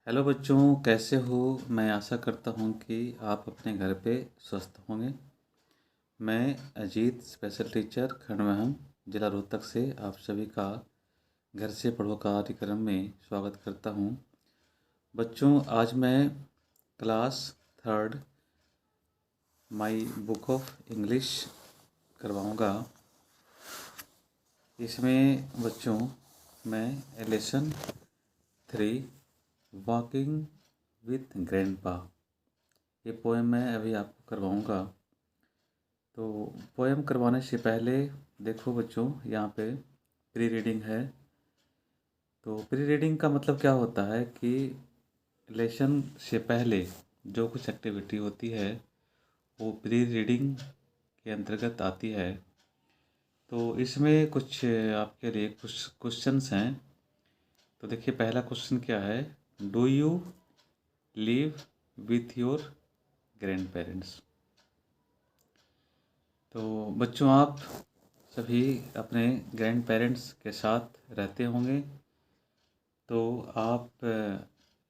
Hello बच्चों, कैसे हो। मैं आशा करता हूँ कि आप अपने घर पे स्वस्थ होंगे। मैं अजीत स्पेशल टीचर खंडमहम जिला रोहतक से आप सभी का घर से पढ़ो कार्यक्रम में स्वागत करता हूँ। बच्चों, आज मैं class third my book of English करवाऊँगा। इसमें बच्चों मैं लेसन 3 वॉकिंग विथ ग्रैंडपा ये पोएम मैं अभी आपको करवाऊँगा। तो पोएम करवाने से पहले देखो बच्चों, यहाँ पे प्री रीडिंग है। तो प्री रीडिंग का मतलब क्या होता है कि लेसन से पहले जो कुछ एक्टिविटी होती है वो प्री रीडिंग के अंतर्गत आती है। तो इसमें कुछ आपके लिए कुछ क्वेश्चंस हैं। तो देखिए, पहला क्वेश्चन क्या है। Do you live with your grand parents. तो बच्चों, आप सभी अपने ग्रैंड पेरेंट्स के साथ रहते होंगे। तो आप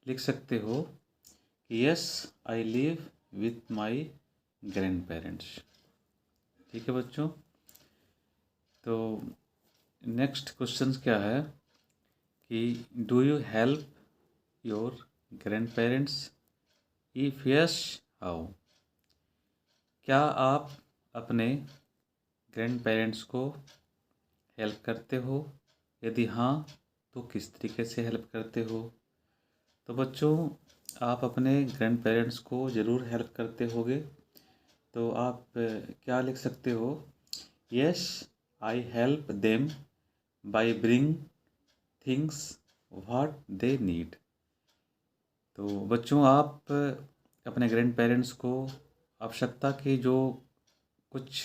लिख सकते हो कि yes I live with my grand parents. ठीक है बच्चों। तो नेक्स्ट क्वेश्चन क्या है कि do you help your grandparents, if yes how. क्या आप अपने ग्रैंड पेरेंट्स को हेल्प करते हो? यदि हाँ, तो किस तरीके से हेल्प करते हो? तो बच्चों, आप अपने ग्रैंड पेरेंट्स को ज़रूर हेल्प करते होगे। तो आप क्या लिख सकते हो। Yes I help them by bring things what they need. तो बच्चों, आप अपने ग्रैंड पेरेंट्स को आवश्यकता के जो कुछ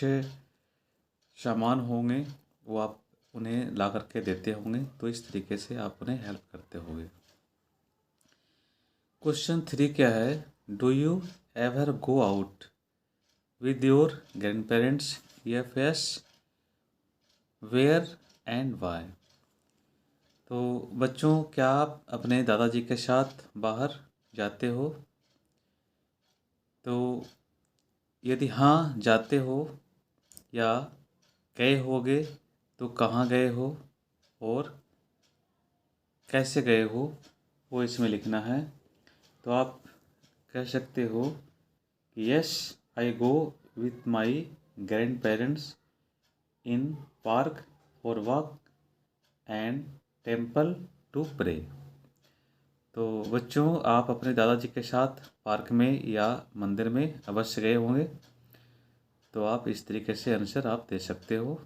सामान होंगे वो आप उन्हें ला करके देते होंगे। तो इस तरीके से आप उन्हें हेल्प करते होंगे। क्वेश्चन 3 क्या है। Do you ever go out with your grandparents, if yes where and why. तो बच्चों, क्या आप अपने दादाजी के साथ बाहर जाते हो? तो यदि हाँ जाते हो या गए होगे तो कहाँ गए हो और कैसे गए हो, वो इसमें लिखना है। तो आप कह सकते हो कि yes I go with my grandparents in park for walk and temple to pray. तो बच्चों, आप अपने दादाजी के साथ पार्क में या मंदिर में अवश्य गए होंगे। तो आप इस तरीके से आंसर आप दे सकते हो।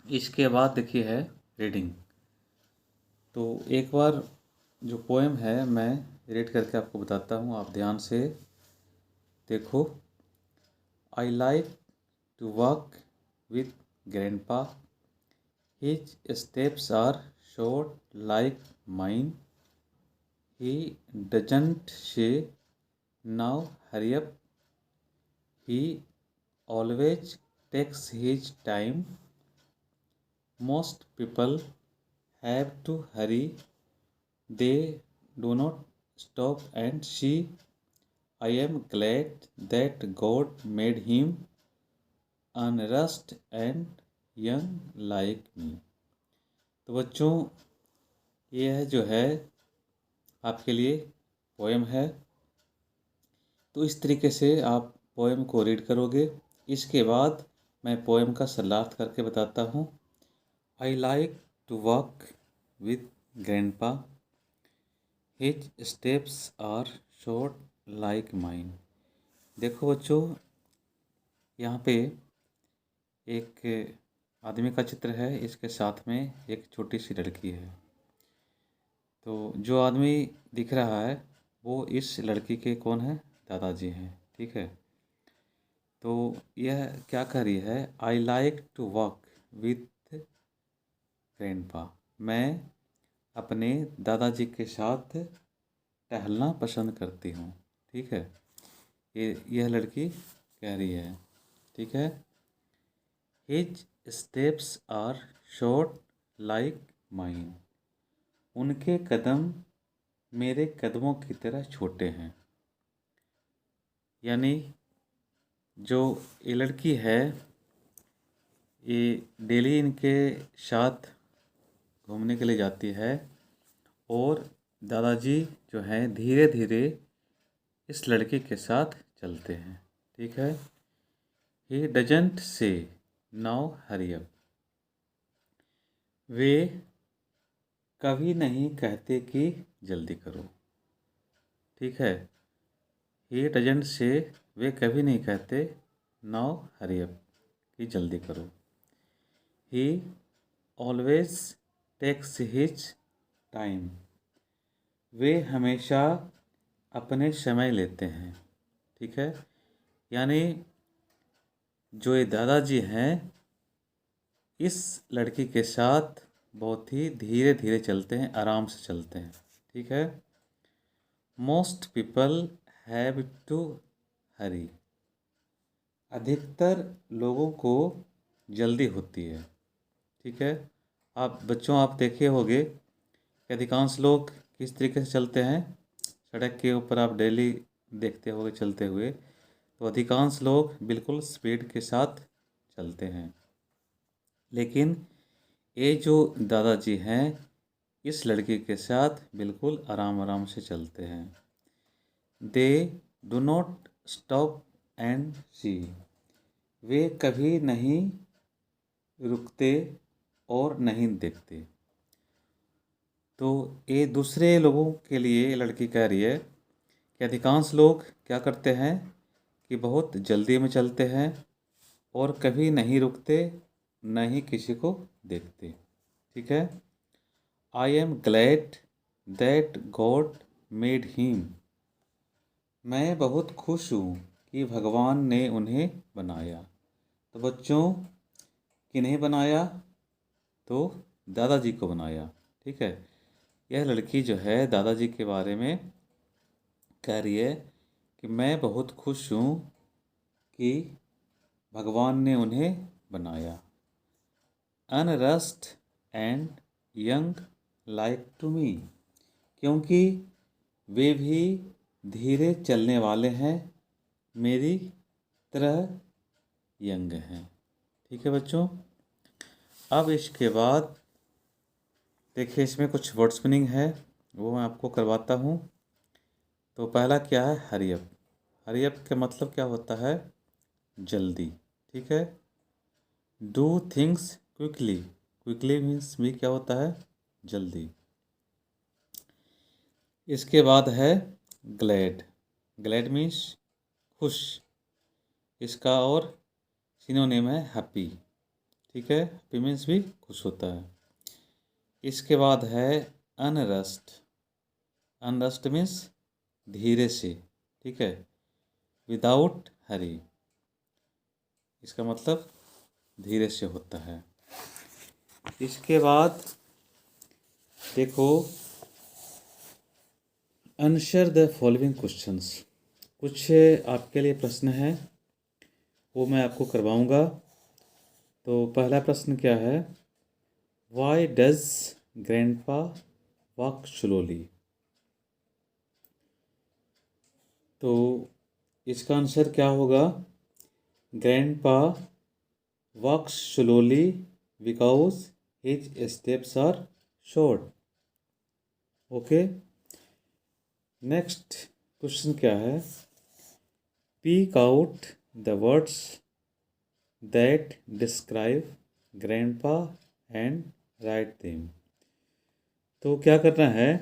इसके बाद देखिए है रीडिंग। तो एक बार जो पोएम है मैं रीड करके आपको बताता हूँ, आप ध्यान से देखो। I like to walk with grandpa, his steps are short like mine, he doesn't say now hurry up, he always takes his time. Most people have to hurry, they do not stop and see. I am glad that God made him unrushed and young like me. तो बच्चों, ये जो है आपके लिए poem है। तो इस तरीके से आप पोएम को रीड करोगे। इसके बाद मैं पोएम का सरलार्थ करके बताता हूँ। I like to walk with grandpa, his steps are short like mine. देखो बच्चों, यहाँ पे एक आदमी का चित्र है, इसके साथ में एक छोटी सी लड़की है। तो जो आदमी दिख रहा है वो इस लड़की के कौन है? दादाजी हैं। ठीक है। तो यह क्या कह रही है? I like to walk with grandpa. मैं अपने दादाजी के साथ टहलना पसंद करती हूँ। ठीक है, यह लड़की कह रही है। ठीक है। His steps are short like mine. उनके कदम मेरे कदमों की तरह छोटे हैं। यानी जो ये लड़की है, ये डेली इनके साथ घूमने के लिए जाती है और दादाजी जो हैं धीरे धीरे इस लड़के के साथ चलते हैं। ठीक है। He doesn't say now hurry up. वे कभी नहीं कहते कि जल्दी करो। ठीक है। ही डजंट से, वे कभी नहीं कहते नाउ हरी अप कि जल्दी करो। He always takes his time. वे हमेशा अपने समय लेते हैं। ठीक है। यानी जो ये दादाजी हैं इस लड़की के साथ बहुत ही धीरे धीरे चलते हैं, आराम से चलते हैं। ठीक है। मोस्ट पीपल हैव टू हरी। अधिकतर लोगों को जल्दी होती है। ठीक है। आप बच्चों, आप देखे होंगे कि अधिकांश लोग किस तरीके से चलते हैं। सड़क के ऊपर आप डेली देखते होंगे चलते हुए, तो अधिकांश लोग बिल्कुल स्पीड के साथ चलते हैं। लेकिन ये जो दादाजी हैं इस लड़की के साथ बिल्कुल आराम आराम से चलते हैं। They do not stop and see. वे कभी नहीं रुकते और नहीं देखते। तो ये दूसरे लोगों के लिए ये लड़की कह रही है कि अधिकांश लोग क्या करते हैं कि बहुत जल्दी में चलते हैं और कभी नहीं रुकते, न ही किसी को देखते। ठीक है। I am glad that God made him. मैं बहुत खुश हूँ कि भगवान ने उन्हें बनाया। तो बच्चों, किन्हें बनाया? तो दादाजी को बनाया। ठीक है। यह लड़की जो है दादाजी के बारे में कह रही है कि मैं बहुत खुश हूँ कि भगवान ने उन्हें बनाया। Unrest and young like to me. क्योंकि वे भी धीरे चलने वाले हैं, मेरी तरह यंग हैं। ठीक है बच्चों। अब इसके बाद देखिए, इसमें कुछ वर्ड्स मीनिंग है वो मैं आपको करवाता हूँ। तो पहला क्या है? Hurry up. हरी अप का मतलब क्या होता है? जल्दी। ठीक है। Do things quickly. Quickly means भी क्या होता है? जल्दी। इसके बाद है ग्लैड। ग्लैड मीन्स खुश। इसका और सिनोनिम है हैप्पी। ठीक है। हैप्पी मीन्स भी खुश होता है। इसके बाद है अनरस्ट। अनरस्ट मीन्स धीरे से। ठीक है। विदाउट हरी, इसका मतलब धीरे से होता है। इसके बाद देखो, आंसर द फॉलोइंग क्वेश्चंस। कुछ आपके लिए प्रश्न है वो मैं आपको करवाऊंगा। तो पहला प्रश्न क्या है? Why does grandpa walk slowly. तो इसका आंसर क्या होगा? Grandpa walks slowly because his steps are short. Okay. Next question क्या है? Speak out the words that describe grandpa and write them. तो क्या करना है?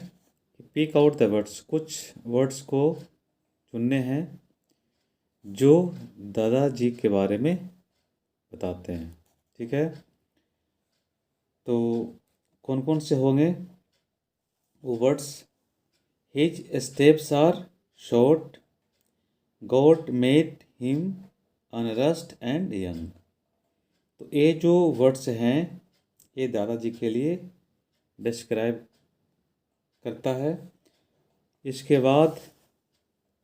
स्पीक आउट द वर्ड्स, कुछ वर्ड्स को चुनने हैं जो दादाजी के बारे में बताते हैं। ठीक है। तो कौन कौन से होंगे वो words? His steps are short, God made him unrest and young. तो ये जो वर्ड्स हैं ये दादाजी के लिए डिस्क्राइब करता है। इसके बाद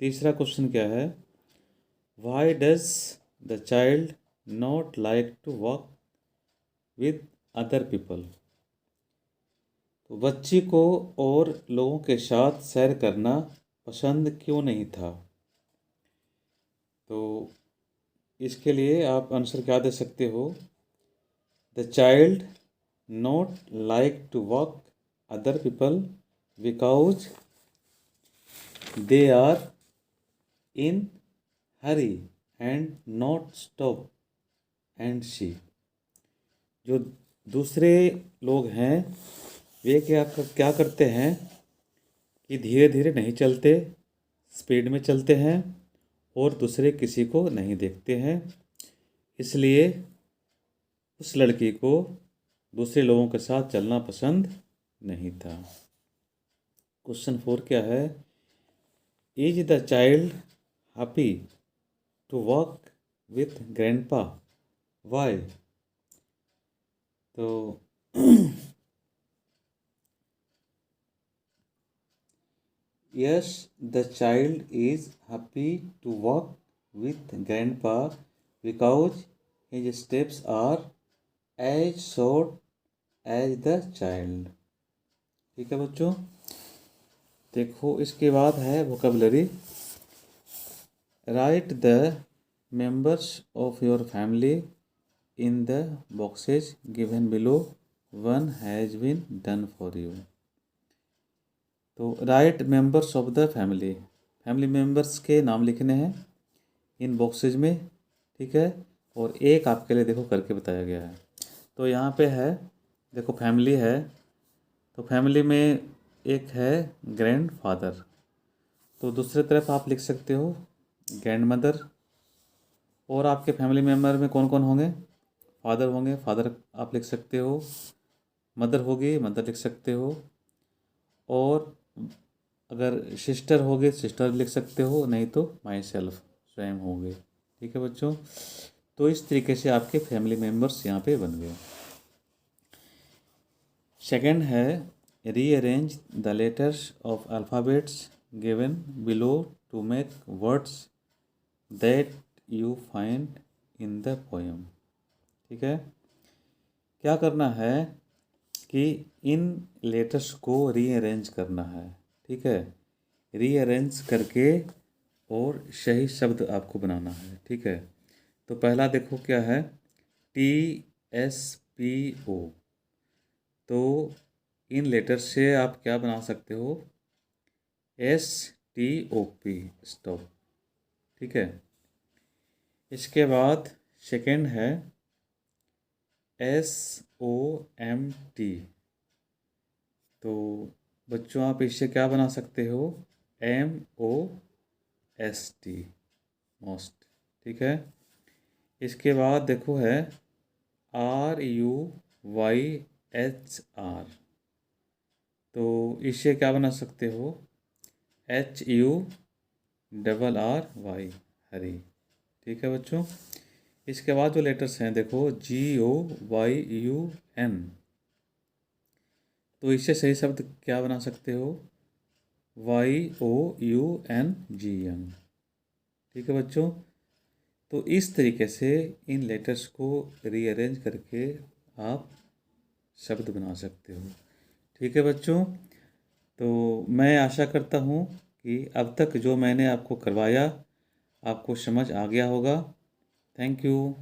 तीसरा क्वेश्चन क्या है? Why does the child not like to walk with other people. बच्ची को और लोगों के साथ सैर करना पसंद क्यों नहीं था? तो इसके लिए आप आंसर क्या दे सकते हो? The child not like to walk other people because they are in hurry and not stop and see. जो दूसरे लोग हैं वे क्या करते हैं कि धीरे धीरे नहीं चलते, स्पीड में चलते हैं और दूसरे किसी को नहीं देखते हैं, इसलिए उस लड़की को दूसरे लोगों के साथ चलना पसंद नहीं था। क्वेश्चन 4 क्या है? Is the child happy to walk with grandpa? Why? तो yes, the child is happy to walk with grandpa because his steps are as short as the child। ठीक है बच्चों, देखो इसके बाद है vocabulary. Write the members of your family in the boxes given below, one has been done for you. तो write members of the family, family members के नाम लिखने हैं इन बॉक्सेज में, ठीक है, और एक आपके लिए देखो करके बताया गया है। तो यहाँ पे है, देखो फैमिली है, तो फैमिली में एक है ग्रैंड फादर, तो दूसरी तरफ आप लिख सकते हो ग्रैंड मदर। और आपके फैमिली मेम्बर में कौन कौन होंगे? फादर होंगे, फादर आप लिख सकते हो, मदर होगी, मदर लिख सकते हो, और अगर सिस्टर होगी सिस्टर लिख सकते हो, नहीं तो माई सेल्फ, स्वयं होंगे। ठीक है बच्चों, तो इस तरीके से आपके फैमिली मेम्बर्स यहाँ पे बन गए। सेकंड है rearrange the letters of alphabets given below to make words that you find in the poem. ठीक है, क्या करना है कि इन लेटर्स को रीअरेंज करना है। ठीक है, रीअरेंज करके और सही शब्द आपको बनाना है। ठीक है, तो पहला देखो क्या है, TSPO। तो इन लेटर्स से आप क्या बना सकते हो? STOP, stop. ठीक है, इसके बाद सेकंड है SOMT। तो बच्चों आप इससे क्या बना सकते हो? MOST, most. ठीक है, इसके बाद देखो है RUYHR। तो इससे क्या बना सकते हो? HURRY, हरी। ठीक है बच्चों, इसके बाद जो लेटर्स हैं देखो GOYUN। तो इससे सही शब्द क्या बना सकते हो? YOUNGN। ठीक है बच्चों, तो इस तरीके से इन लेटर्स को रीअरेंज करके आप शब्द बना सकते हो। ठीक है बच्चों, तो मैं आशा करता हूँ कि अब तक जो मैंने आपको करवाया आपको समझ आ गया होगा। Thank you.